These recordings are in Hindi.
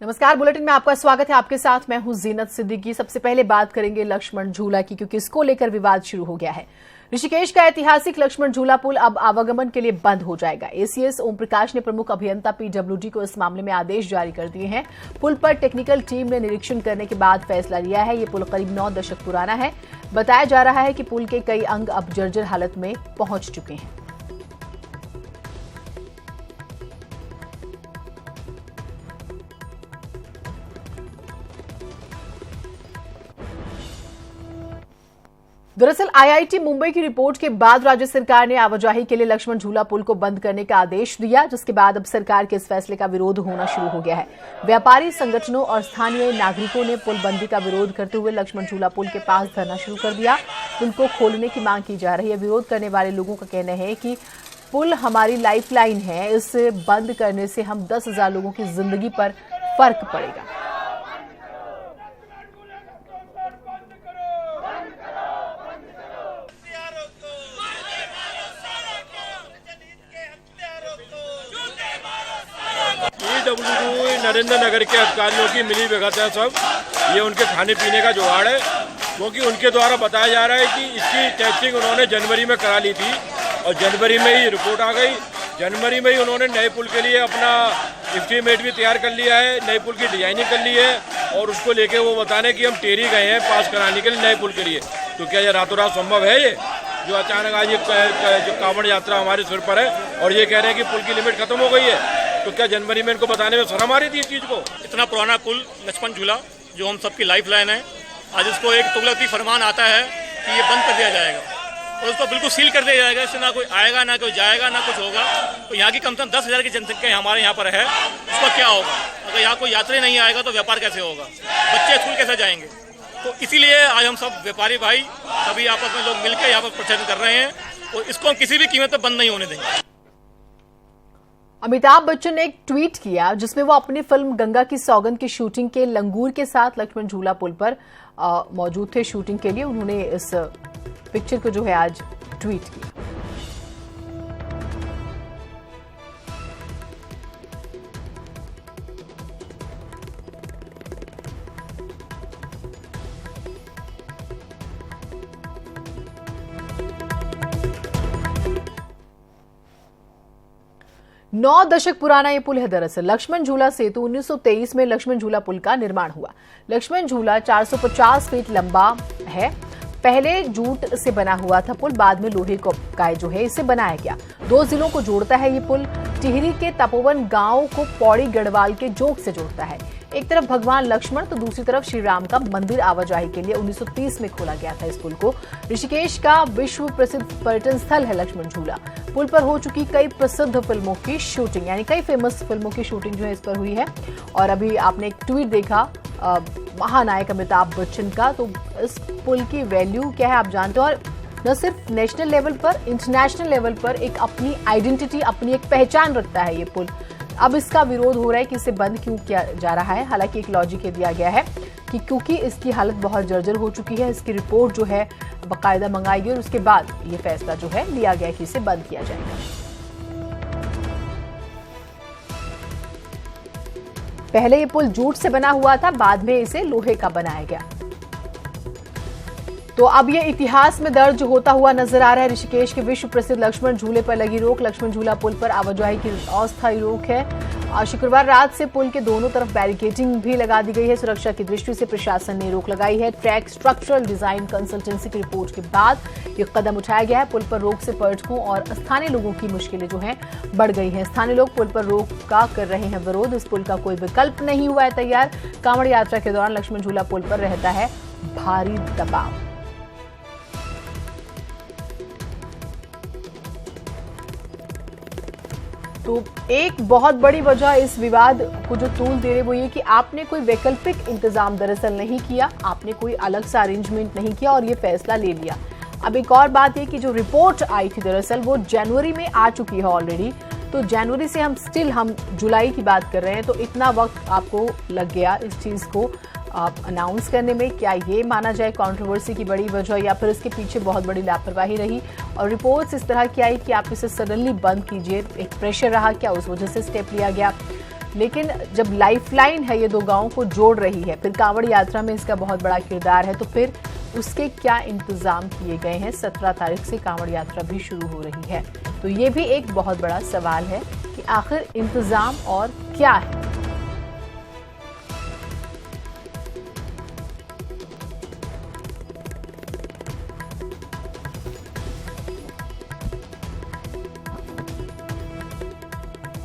नमस्कार, बुलेटिन में आपका स्वागत है। आपके साथ मैं हूं जीनत सिद्दीकी। सबसे पहले बात करेंगे लक्ष्मण झूला की, क्योंकि इसको लेकर विवाद शुरू हो गया है। ऋषिकेश का ऐतिहासिक लक्ष्मण झूला पुल अब आवागमन के लिए बंद हो जाएगा। एसीएस ओम प्रकाश ने प्रमुख अभियंता पीडब्ल्यूडी को इस मामले में आदेश जारी कर दिए हैं। पुल पर टेक्निकल टीम ने निरीक्षण करने के बाद फैसला लिया है। ये पुल करीब 9 दशक पुराना है। बताया जा रहा है कि पुल के कई अंग अब जर्जर हालत में पहुंच चुके हैं। दरअसल आईआईटी मुंबई की रिपोर्ट के बाद राज्य सरकार ने आवाजाही के लिए लक्ष्मण झूला पुल को बंद करने का आदेश दिया, जिसके बाद अब सरकार के इस फैसले का विरोध होना शुरू हो गया है। व्यापारी संगठनों और स्थानीय नागरिकों ने पुल बंदी का विरोध करते हुए लक्ष्मण झूला पुल के पास धरना शुरू कर दिया। पुल को खोलने की मांग की जा रही है। विरोध करने वाले लोगों का कहना है कि पुल हमारी लाइफलाइन है, इसे बंद करने से हम 10,000 लोगों की जिंदगी पर फर्क पड़ेगा। नरेंद्र नगर के अधिकारियों की मिली भगत है सब। ये उनके खाने पीने का जुगाड़ है, क्योंकि उनके द्वारा बताया जा रहा है कि इसकी टेस्टिंग उन्होंने जनवरी में करा ली थी और जनवरी में ही रिपोर्ट आ गई। जनवरी में ही उन्होंने नए पुल के लिए अपना एस्टीमेट भी तैयार कर लिया है, नए पुल की डिजाइनिंग कर ली है और उसको लेके वो बताने कि हम टेरी गए हैं पास कराने के लिए नए पुल के लिए। तो क्या ये रातों रात संभव है? ये जो अचानक आज जो कांवड़ यात्रा हमारे सिर पर है और ये कह रहे हैं कि पुल की लिमिट खत्म हो गई है, तो क्या जनवरी में इनको बताने में शर्म आ रही थी इस चीज को? इतना पुराना पुल लक्ष्मण झूला जो हम सबकी लाइफ लाइन है, आज उसको एक तुगलकी फरमान आता है कि ये बंद कर दिया जाएगा और उसको बिल्कुल सील कर दिया जाएगा। इससे ना कोई आएगा, ना कोई जाएगा, ना कुछ होगा। तो यहाँ की कम से कम 10,000 की जनसंख्या हमारे यहाँ पर है, उसका क्या होगा? अगर यहाँ कोई यात्री नहीं आएगा तो व्यापार कैसे होगा? बच्चे स्कूल कैसे जाएंगे? तो इसीलिए आज हम सब व्यापारी भाई सभी आपस में लोग मिलकर यहाँ पर प्रदर्शन कर रहे हैं और इसको हम किसी भी कीमत पर बंद नहीं होने देंगे। अमिताभ बच्चन ने एक ट्वीट किया जिसमें वो अपनी फिल्म गंगा की सौगंध की शूटिंग के लंगूर के साथ लक्ष्मण झूला पुल पर मौजूद थे शूटिंग के लिए। उन्होंने इस पिक्चर को जो है आज ट्वीट किया। नौ दशक पुराना ये पुल है। दरअसल लक्ष्मण झूला सेतु 1923 में लक्ष्मण झूला पुल का निर्माण हुआ। लक्ष्मण झूला 450 फीट लंबा है। पहले जूट से बना हुआ था पुल, बाद में लोहे का जो है इसे बनाया गया। 2 जिलों को जोड़ता है ये पुल। टिहरी के तपोवन गांव को पौड़ी गढ़वाल के जोग से जोड़ता है। एक तरफ भगवान लक्ष्मण तो दूसरी तरफ श्री राम का मंदिर आवाजाही के लिए 1930 में खोला गया था इस पुल को। ऋषिकेश का विश्व प्रसिद्ध पर्यटन स्थल है लक्ष्मण झूला। पुल पर हो चुकी कई प्रसिद्ध फिल्मों की शूटिंग, यानी कई फेमस फिल्मों की शूटिंग जो है इस पर हुई है। और अभी आपने एक ट्वीट देखा महानायक अमिताभ बच्चन का, तो इस पुल की वैल्यू क्या है आप जानते हो। और न सिर्फ नेशनल लेवल पर, इंटरनेशनल लेवल पर एक अपनी आइडेंटिटी, अपनी एक पहचान रखता है ये पुल। अब इसका विरोध हो रहा है कि इसे बंद क्यों किया जा रहा है। हालांकि एक लॉजिक ये दिया गया है कि क्योंकि इसकी हालत बहुत जर्जर हो चुकी है, इसकी रिपोर्ट जो है बाकायदा मंगाई गई और उसके बाद ये फैसला जो है लिया गया कि इसे बंद किया जाएगा। पहले ये पुल जूट से बना हुआ था, बाद में इसे लोहे का बनाया गया। तो अब ये इतिहास में दर्ज होता हुआ नजर आ रहा है। ऋषिकेश के विश्व प्रसिद्ध लक्ष्मण झूले पर लगी रोक। लक्ष्मण झूला पुल पर आवाजाही की अस्थायी रोक है। शुक्रवार रात से पुल के दोनों तरफ बैरिकेडिंग भी लगा दी गई है। सुरक्षा की दृष्टि से प्रशासन ने रोक लगाई है। ट्रैक स्ट्रक्चरल डिजाइन कंसल्टेंसी की रिपोर्ट के बाद ये कदम उठाया गया है। पुल पर रोक से पर्यटकों और स्थानीय लोगों की मुश्किलें जो हैं बढ़ गई हैं। स्थानीय लोग पुल पर रोक का कर रहे हैं विरोध। इस पुल का कोई विकल्प नहीं हुआ है तैयार। कांवड़ यात्रा के दौरान लक्ष्मण झूला पुल पर रहता है भारी दबाव। तो एक बहुत बड़ी वजह इस विवाद को जो तूल दे रहे वो ये कि आपने कोई वैकल्पिक इंतजाम दरअसल नहीं किया, आपने कोई अलग सा अरेंजमेंट नहीं किया और ये फैसला ले लिया। अब एक और बात ये कि जो रिपोर्ट आई थी दरअसल वो जनवरी में आ चुकी है ऑलरेडी। तो जनवरी से हम जुलाई की बात कर रहे हैं, तो इतना वक्त आपको लग गया इस चीज को अनाउंस करने में। क्या ये माना जाए कंट्रोवर्सी की बड़ी वजह, या फिर इसके पीछे बहुत बड़ी लापरवाही रही और रिपोर्ट्स इस तरह की आई कि आप इसे सडनली बंद कीजिए, एक प्रेशर रहा क्या, उस वजह से स्टेप लिया गया? लेकिन जब लाइफलाइन है, ये दो गांवों को जोड़ रही है, फिर कांवड़ यात्रा में इसका बहुत बड़ा किरदार है, तो फिर उसके क्या इंतजाम किए गए हैं? 17 तारीख से कांवड़ यात्रा भी शुरू हो रही है, तो ये भी एक बहुत बड़ा सवाल है कि आखिर इंतजाम और क्या है।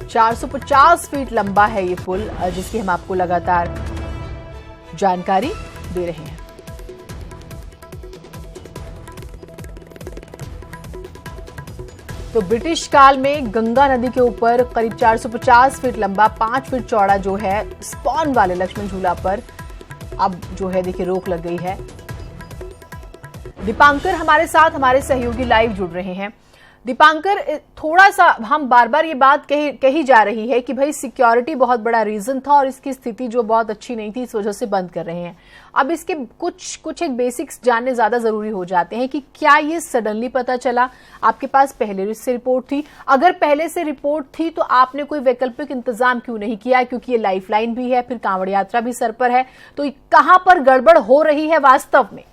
चार 450 फीट लंबा है ये पुल, जिसकी हम आपको लगातार जानकारी दे रहे हैं। तो ब्रिटिश काल में गंगा नदी के ऊपर करीब 450 फीट लंबा, 5 फीट चौड़ा जो है स्पॉन वाले लक्ष्मण झूला पर अब जो है देखिए रोक लग गई है। दीपांकर हमारे साथ, हमारे सहयोगी लाइव जुड़ रहे हैं। दीपांकर, थोड़ा सा हम बार बार ये बात कही जा रही है कि भाई सिक्योरिटी बहुत बड़ा रीजन था और इसकी स्थिति जो बहुत अच्छी नहीं थी, इस वजह से बंद कर रहे हैं। अब इसके कुछ एक बेसिक्स जानने ज्यादा जरूरी हो जाते हैं कि क्या ये सडनली पता चला, आपके पास पहले से रिपोर्ट थी? अगर पहले से रिपोर्ट थी तो आपने कोई वैकल्पिक इंतजाम क्यों नहीं किया? क्योंकि ये लाइफलाइन भी है, फिर कांवड़ यात्रा भी सर पर है, तो कहां पर गड़बड़ हो रही है वास्तव में?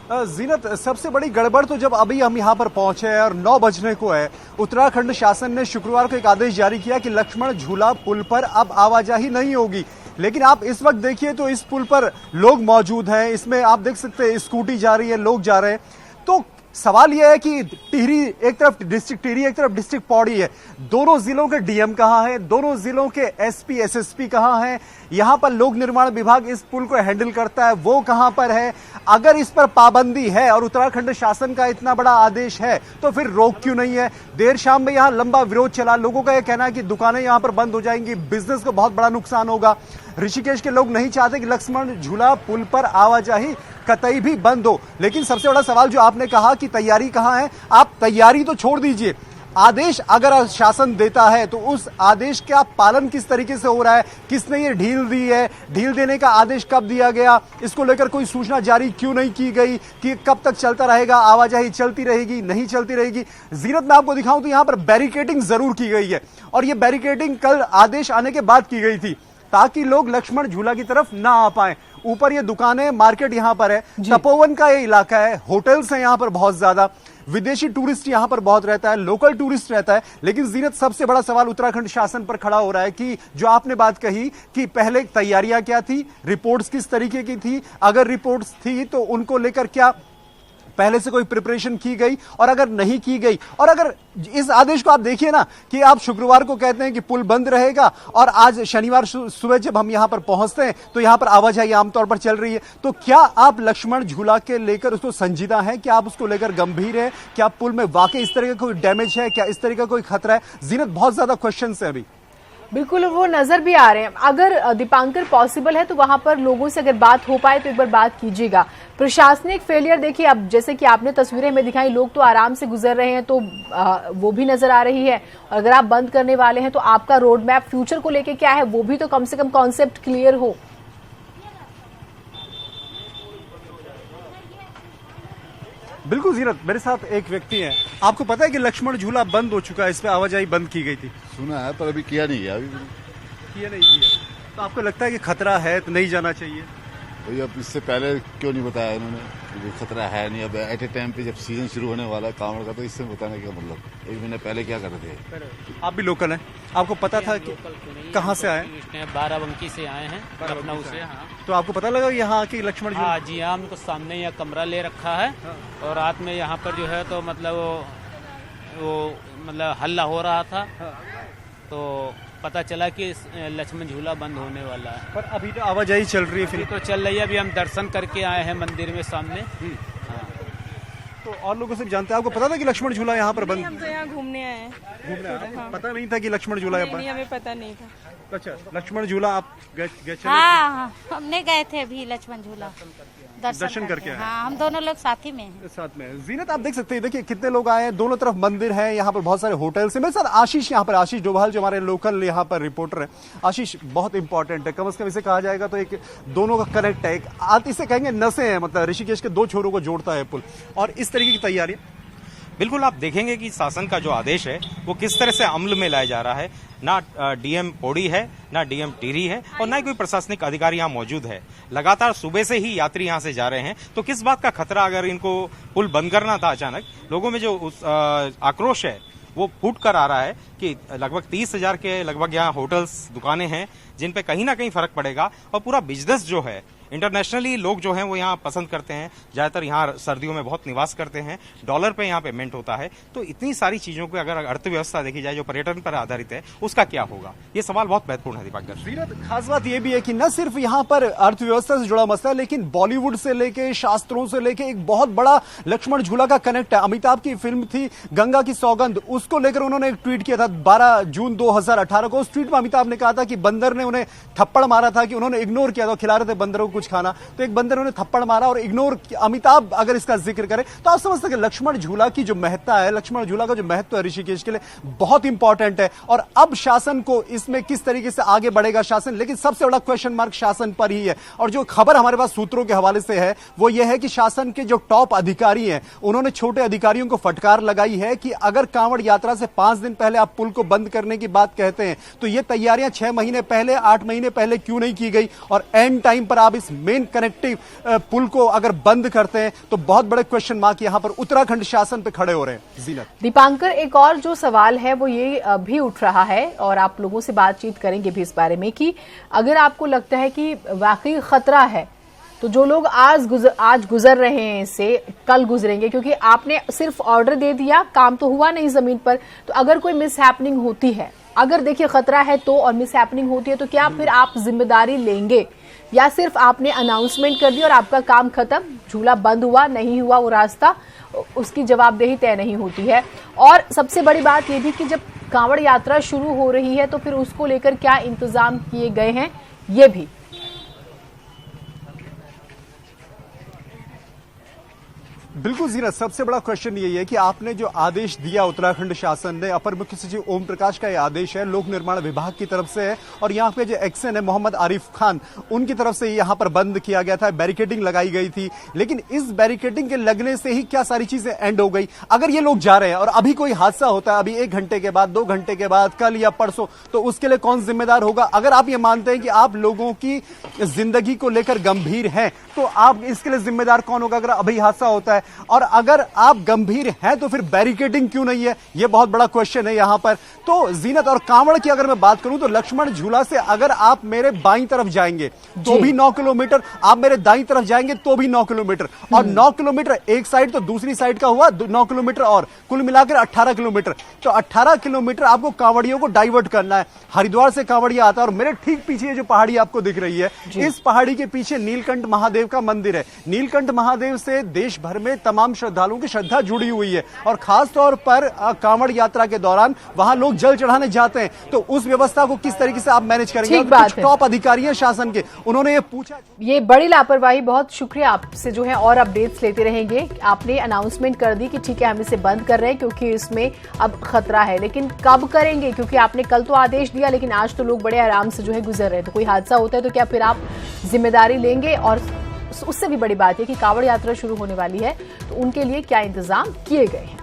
जीनत, सबसे बड़ी गड़बड़ तो जब अभी हम यहाँ पर पहुंचे हैं और 9 बजने को है, उत्तराखंड शासन ने शुक्रवार को एक आदेश जारी किया कि लक्ष्मण झूला पुल पर अब आवाजाही नहीं होगी। लेकिन आप इस वक्त देखिए तो इस पुल पर लोग मौजूद हैं, इसमें आप देख सकते हैं स्कूटी जा रही है, लोग जा रहे हैं। तो सवाल यह है कि टिहरी एक तरफ डिस्ट्रिक्ट टिहरी, एक तरफ डिस्ट्रिक्ट पौड़ी है, दोनों जिलों के डीएम कहां हैं, दोनों जिलों के एसपी एसएसपी कहां हैं, यहां पर लोक निर्माण विभाग इस पुल को हैंडल करता है, वो कहां पर है? अगर इस पर पाबंदी है और उत्तराखंड शासन का इतना बड़ा आदेश है तो फिर रोक क्यों नहीं है? देर शाम में यहां लंबा विरोध चला, लोगों का यह कहना है कि दुकानें यहां पर बंद हो जाएंगी, बिजनेस को बहुत बड़ा नुकसान होगा। ऋषिकेश के लोग नहीं चाहते कि लक्ष्मण झूला पुल पर आवाजाही कतई भी बंद हो। लेकिन सबसे बड़ा सवाल जो आपने कहा कि तैयारी कहां है, आप तैयारी तो छोड़ दीजिए, आदेश अगर शासन देता है तो उस आदेश का पालन किस तरीके से हो रहा है? किसने ये ढील दी है? ढील देने का आदेश कब दिया गया? इसको लेकर कोई सूचना जारी क्यों नहीं की गई कि कब तक चलता रहेगा, आवाजाही चलती रहेगी, नहीं चलती रहेगी? जीनत, मैं आपको दिखाऊं तो यहां पर बैरिकेडिंग जरूर की गई है और ये बैरिकेडिंग कल आदेश आने के बाद की गई थी ताकि लोग लक्ष्मण झूला की तरफ ना आ पाए। ऊपर ये दुकानें, मार्केट यहां पर है, तपोवन का ये इलाका है, होटल्स हैं यहां पर बहुत ज्यादा, विदेशी टूरिस्ट यहां पर बहुत रहता है, लोकल टूरिस्ट रहता है। लेकिन जीनत, सबसे बड़ा सवाल उत्तराखंड शासन पर खड़ा हो रहा है कि जो आपने बात कही कि पहले तैयारियां क्या थी, रिपोर्ट्स किस तरीके की थी, अगर रिपोर्ट्स थी तो उनको लेकर क्या पहले से कोई प्रिपरेशन की गई, और अगर नहीं की गई, और अगर इस आदेश को आप देखिए ना कि आप शुक्रवार को कहते हैं कि पुल बंद रहेगा और आज शनिवार सुबह जब हम यहां पर पहुंचते हैं तो यहां पर आवाजाही आमतौर पर चल रही है, तो क्या आप लक्ष्मण झूला के लेकर उसको संजीदा हैं? क्या आप उसको लेकर गंभीर हैं? क्या पुल में वाकई इस तरह का कोई डैमेज है? क्या इस तरह का कोई खतरा है? जीनत, बहुत ज्यादा क्वेश्चन है अभी। बिल्कुल, वो नजर भी आ रहे हैं। अगर दीपांकर पॉसिबल है तो वहां पर लोगों से अगर बात हो पाए तो एक बार बात कीजिएगा। प्रशासनिक फेलियर देखिए, अब जैसे कि आपने तस्वीरें में दिखाई, लोग तो आराम से गुजर रहे हैं, तो वो भी नजर आ रही है। और अगर आप बंद करने वाले हैं तो आपका रोड मैप फ्यूचर को लेके क्या है, वो भी तो कम से कम कॉन्सेप्ट क्लियर हो। बिल्कुल जीनत, मेरे साथ एक व्यक्ति है, आपको पता है कि लक्ष्मण झूला बंद हो चुका है, इस पे आवाजाही बंद की गई थी? सुना है पर अभी किया नहीं है। अभी किया नहीं किया, तो आपको लगता है कि खतरा है तो नहीं जाना चाहिए? भाई अब इससे पहले क्यों नहीं बताया इन्होंने कि खतरा है नहीं? अब एट ए टाइम पे जब सीजन शुरू होने वाला है कांवड़ का, तो इससे बताने का मतलब, 1 महीने पहले क्या कर रहे थे? आप भी लोकल हैं, आपको पता था कि कहाँ से आए? बाराबंकी से आए हैं, लखनऊ से। हाँ, तो आपको पता लगा यहाँ की लक्ष्मण झूला? हाँ जी, हाँ, हमको सामने यहाँ कमरा ले रखा है और रात में यहाँ पर जो है तो मतलब वो मतलब हल्ला हो रहा था, तो पता चला कि लक्ष्मण झूला बंद होने वाला है। पर अभी तो आवाजाही चल रही है, फिर तो चल रही है। अभी हम दर्शन करके आए हैं मंदिर में सामने। तो और लोगों से भी जानते हैं, आपको पता था कि लक्ष्मण झूला यहाँ पर बंद? हम तो यहाँ घूमने आए हैं। घूमने आए? हाँ। पता नहीं था कि लक्ष्मण झूला यहाँ नहीं, हमें पता नहीं था। अच्छा, लक्ष्मण झूला आप गए चले? हाँ, हमने गए थे अभी लक्ष्मण झूला दर्शन करके आए। हाँ, हम दोनों लोग साथ ही में हैं। साथ में। जीनत, आप देख सकते हैं, देखिए कितने लोग आए हैं, दोनों तरफ मंदिर है, यहाँ पर बहुत सारे होटल्स हैं। मेरे साथ आशीष यहाँ पर, आशीष डोभाल जो हमारे लोकल यहाँ पर रिपोर्टर है। आशीष, बहुत इंपॉर्टेंट है, कम से कम इसे कहा जाएगा तो एक दोनों का कनेक्ट है, एक इसे कहेंगे नसें हैं, मतलब ऋषिकेश के 2 छोरों को जोड़ता है पुल, और इस तरीके की तैयारी बिल्कुल आप देखेंगे कि शासन का जो आदेश है वो किस तरह से अमल में लाया जा रहा है। ना डीएम पौड़ी है, ना डीएम टिहरी है और ना ही कोई प्रशासनिक अधिकारी यहाँ मौजूद है। लगातार सुबह से ही यात्री यहाँ से जा रहे हैं, तो किस बात का खतरा अगर इनको पुल बंद करना था अचानक, लोगों में जो आक्रोश है वो फूट कर आ रहा है कि लगभग 30,000 के लगभग यहाँ होटल्स, दुकानें हैं जिन पे कहीं ना कहीं फर्क पड़ेगा और पूरा बिजनेस जो है इंटरनेशनली लोग जो हैं वो यहाँ पसंद करते हैं, ज्यादातर यहाँ सर्दियों में बहुत निवास करते हैं, डॉलर पे यहाँ पेमेंट होता है। तो इतनी सारी चीजों को अगर अर्थव्यवस्था देखी जाए जो पर्यटन पर आधारित है उसका क्या होगा, ये सवाल बहुत महत्वपूर्ण है। दीपक, खास बात ये भी है कि न सिर्फ यहाँ पर अर्थव्यवस्था से जुड़ा मसला, लेकिन बॉलीवुड से लेके शास्त्रों से लेके एक बहुत बड़ा लक्ष्मण झूला का कनेक्ट है। अमिताभ की फिल्म थी गंगा की सौगंध, उसको लेकर उन्होंने एक ट्वीट किया था 12 जून 2018 को। उस ट्वीट में अमिताभ ने कहा था कि बंदर ने उन्हें थप्पड़ मारा था, कि उन्होंने इग्नोर किया था, खिला रहे थे बंदरों को कुछ खाना, तो एक बंदर ने थप्पड़ मारा और इग्नोर। अमिताभ अगर इसका जिक्र करे तो आप समझ सकते हैं लक्ष्मण झूला की जो महत्ता है, लक्ष्मण झूला का जो महत्व है ऋषिकेश के लिए बहुत इंपॉर्टेंट है। और अब शासन को इसमें किस तरीके से आगे बढ़ेगा शासन, लेकिन सबसे बड़ा क्वेश्चन मार्क शासन पर ही है। और जो खबर हमारे पास सूत्रों के हवाले से है वो यह है कि शासन के जो टॉप अधिकारी हैं उन्होंने छोटे अधिकारियों को फटकार लगाई है कि अगर कांवड़ यात्रा से 5 दिन पहले आप पुल को बंद करने की बात कहते हैं तो ये तैयारियां 6 महीने पहले, 8 महीने पहले क्यों नहीं की गई, और एंड टाइम पर आप इस मेन कनेक्टिव पुल को अगर बंद करते हैं तो बहुत बड़े क्वेश्चन मार्क यहां पर उत्तराखंड शासन पे खड़े हो रहे हैं। जीनत, दीपांकर, एक और जो सवाल है वो ये भी उठ रहा है और आप लोगों से बातचीत करेंगे भी इस बारे में कि अगर आपको लगता है कि वाकई खतरा है तो जो लोग आज गुजर रहे हैं इससे कल गुजरेंगे, क्योंकि आपने सिर्फ ऑर्डर दे दिया, काम तो हुआ नहीं जमीन पर। तो अगर कोई मिस हैपनिंग होती है, अगर देखिए खतरा है तो, और मिस हैपनिंग होती है तो क्या फिर आप जिम्मेदारी लेंगे, या सिर्फ आपने अनाउंसमेंट कर दी और आपका काम खत्म, झूला बंद हुआ नहीं हुआ वो रास्ता, उसकी जवाबदेही तय नहीं होती है। और सबसे बड़ी बात यह भी कि जब कांवड़ यात्रा शुरू हो रही है तो फिर उसको लेकर क्या इंतजाम किए गए हैं, ये भी। बिल्कुल जीरा, सबसे बड़ा क्वेश्चन यही है कि आपने जो आदेश दिया उत्तराखंड शासन ने, अपर मुख्य सचिव ओम प्रकाश का यह आदेश है, लोक निर्माण विभाग की तरफ से है, और यहाँ पे जो एक्शन है मोहम्मद आरिफ खान उनकी तरफ से यहाँ पर बंद किया गया था, बैरिकेडिंग लगाई गई थी। लेकिन इस बैरिकेडिंग के लगने से ही क्या सारी चीजें एंड हो गई। अगर ये लोग जा रहे हैं और अभी कोई हादसा होता है, अभी 1 घंटे के बाद, 2 घंटे के बाद, कल या परसों, तो उसके लिए कौन जिम्मेदार होगा? अगर आप ये मानते हैं कि आप लोगों की जिंदगी को लेकर गंभीर हैं तो आप इसके लिए जिम्मेदार कौन होगा अगर अभी हादसा होता है? और अगर आप गंभीर हैं तो फिर बैरिकेडिंग क्यों नहीं है, यह बहुत बड़ा क्वेश्चन है यहां पर। तो जीनत, और कांवड़ की अगर मैं बात करूं तो लक्ष्मण झूला से अगर आप मेरे बाईं तरफ जाएंगे तो भी 9 किलोमीटर, आप मेरे दाईं तरफ जाएंगे तो भी 9 किलोमीटर, और 9 किलोमीटर एक साइड तो दूसरी साइड का हुआ 9 किलोमीटर, और कुल मिलाकर 18 किलोमीटर। तो 18 किलोमीटर आपको कांवड़ियों को डाइवर्ट करना है। हरिद्वार से कांवड़िया आता है और मेरे ठीक पीछे जो पहाड़ी आपको दिख रही है, इस पहाड़ी के पीछे नीलकंठ महादेव का मंदिर है। नीलकंठ महादेव से देश भर में तमाम श्रद्धालुओं की श्रद्धा जुड़ी हुई है, और खास तौर पर कांवड़ यात्रा के दौरान वहां लोग जल चढ़ाने जाते हैं। तो उस व्यवस्था को किस तरीके से आप मैनेज करेंगे? कुछ टॉप अधिकारी हैं शासन के, उन्होंने ये पूछा। ये बड़ी लापरवाही, बहुत शुक्रिया आपसे जो है और अपडेट्स लेते रहेंगे। आपने अनाउंसमेंट कर दी कि ठीक है हम इसे बंद कर रहे हैं क्योंकि इसमें अब खतरा है, लेकिन कब करेंगे? क्योंकि आपने कल तो आदेश दिया लेकिन आज तो लोग बड़े आराम से जो है गुजर रहे हैं। तो कोई हादसा होता है तो क्या फिर आप जिम्मेदारी लेंगे? और उससे भी बड़ी बात है कि कांवड़ यात्रा शुरू होने वाली है तो उनके लिए क्या इंतजाम किए गए हैं।